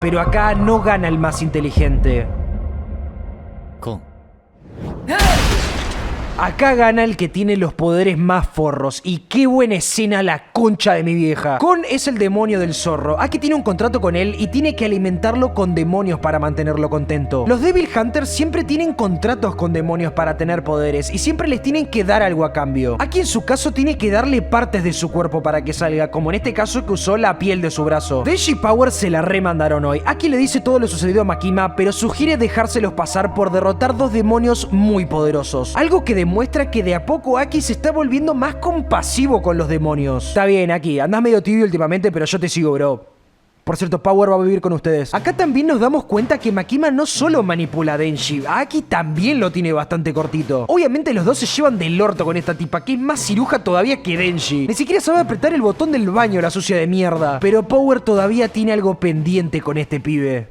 Pero acá no gana el más inteligente. Acá gana el que tiene los poderes más forros. Y qué buena escena, la concha de mi vieja. Kon es el demonio del zorro. Aki tiene un contrato con él y tiene que alimentarlo con demonios para mantenerlo contento. Los Devil Hunters siempre tienen contratos con demonios para tener poderes y siempre les tienen que dar algo a cambio. Aki en su caso tiene que darle partes de su cuerpo para que salga, como en este caso que usó la piel de su brazo. Denji y Power se la remandaron hoy. Aki le dice todo lo sucedido a Makima, pero sugiere dejárselos pasar por derrotar dos demonios muy poderosos. Algo que demuestra que de a poco Aki se está volviendo más compasivo con los demonios. Está bien, Aki, andás medio tibio últimamente, pero yo te sigo, bro. Por cierto, Power va a vivir con ustedes. Acá también nos damos cuenta que Makima no solo manipula a Denji, a Aki también lo tiene bastante cortito. Obviamente los dos se llevan del orto con esta tipa, que es más ciruja todavía que Denji. Ni siquiera sabe apretar el botón del baño, la sucia de mierda. Pero Power todavía tiene algo pendiente con este pibe.